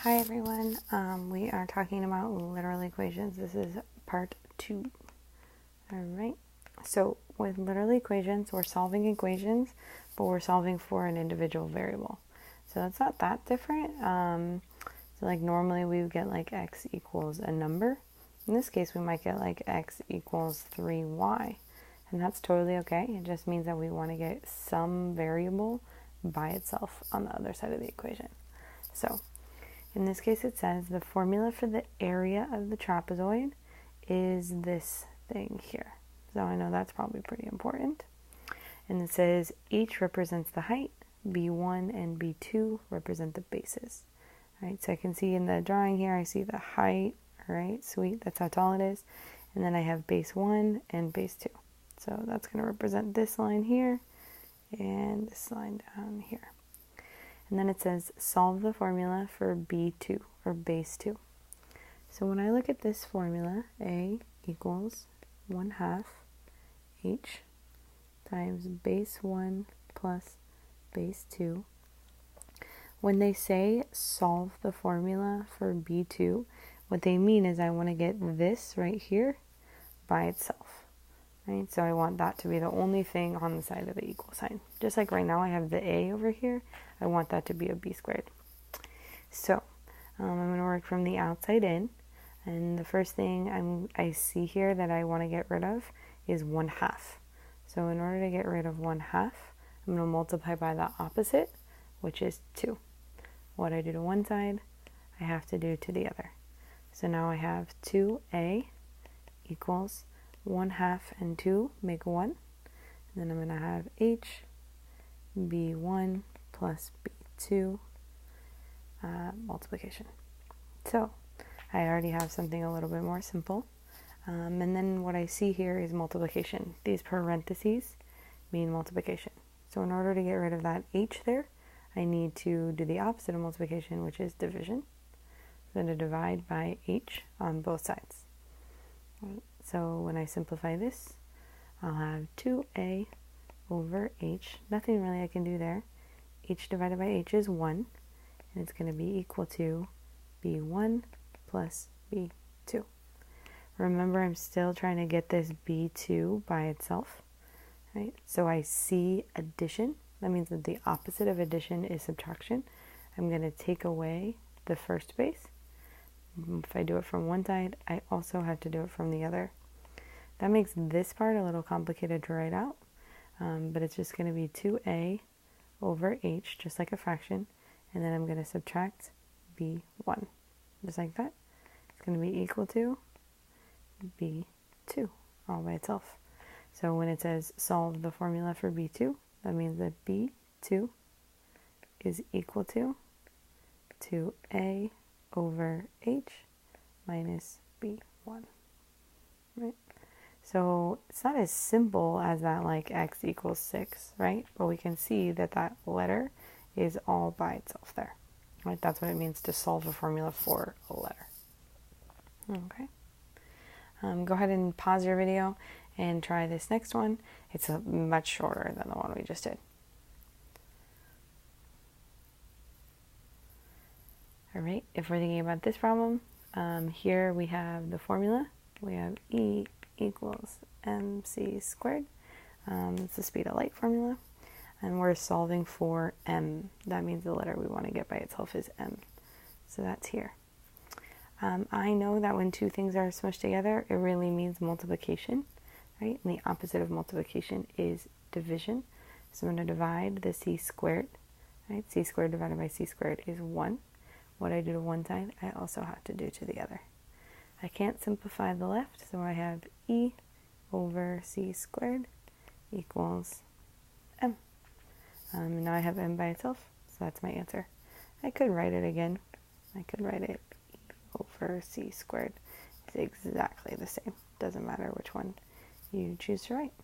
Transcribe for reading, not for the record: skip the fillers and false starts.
Hi everyone, we are talking about literal equations. This is part 2. Alright, so with literal equations, we're solving equations, but we're solving for an individual variable. So that's not that different. So like normally we would get like x equals a number. In this case, we might get like x equals 3y. And that's totally okay. It just means that we want to get some variable by itself on the other side of the equation. So in this case, it says the formula for the area of the trapezoid is this thing here. So I know that's probably pretty important. And it says H represents the height, B1 and B2 represent the bases. All right, so I can see in the drawing here, I see the height. All right, sweet, that's how tall it is. And then I have base 1 and base 2. So that's going to represent this line here and this line down here. And then it says solve the formula for B2 or base 2. So when I look at this formula, A equals 1/2 H times base 1 plus base 2. When they say solve the formula for B2, what they mean is I want to get this right here by itself. Right? So I want that to be the only thing on the side of the equal sign. Just like right now I have the A over here, I want that to be a B squared. So I'm going to work from the outside in, and the first thing I see here that I want to get rid of is 1/2. So in order to get rid of 1/2, I'm going to multiply by the opposite, which is 2. What I do to one side, I have to do to the other. So now I have 2A equals 1/2 and 2 make 1. And then I'm going to have H B1 plus B2 multiplication. So I already have something a little bit more simple. And then what I see here is multiplication. These parentheses mean multiplication. So in order to get rid of that H there, I need to do the opposite of multiplication, which is division. I'm going to divide by H on both sides. So when I simplify this, I'll have 2A over H. Nothing really I can do there. H divided by H is 1, and it's going to be equal to B1 plus B2. Remember, I'm still trying to get this B2 by itself, right? So I see addition. That means that the opposite of addition is subtraction. I'm going to take away the first base. If I do it from one side, I also have to do it from the other. That makes this part a little complicated to write out, but it's just going to be 2A over H, just like a fraction, and then I'm going to subtract B1, just like that. It's going to be equal to B2, all by itself. So when it says solve the formula for B2, that means that B2 is equal to 2A over H minus B1, right? So it's not as simple as that, like x equals 6, right? But we can see that that letter is all by itself there, right? That's what it means to solve a formula for a letter. Okay. Go ahead and pause your video and try this next one. It's much shorter than the one we just did. All right, if we're thinking about this problem, here we have the formula. We have E equals mc squared. It's the speed of light formula. And we're solving for m. That means the letter we want to get by itself is m. So that's here. I know that when two things are smushed together, it really means multiplication, right? And the opposite of multiplication is division. So I'm going to divide the c squared, right? C squared divided by c squared is 1. What I do to one side, I also have to do to the other. I can't simplify the left, so I have E over c squared equals m. Now I have m by itself, so that's my answer. I could write it again. I could write it E over c squared. It's exactly the same. Doesn't matter which one you choose to write.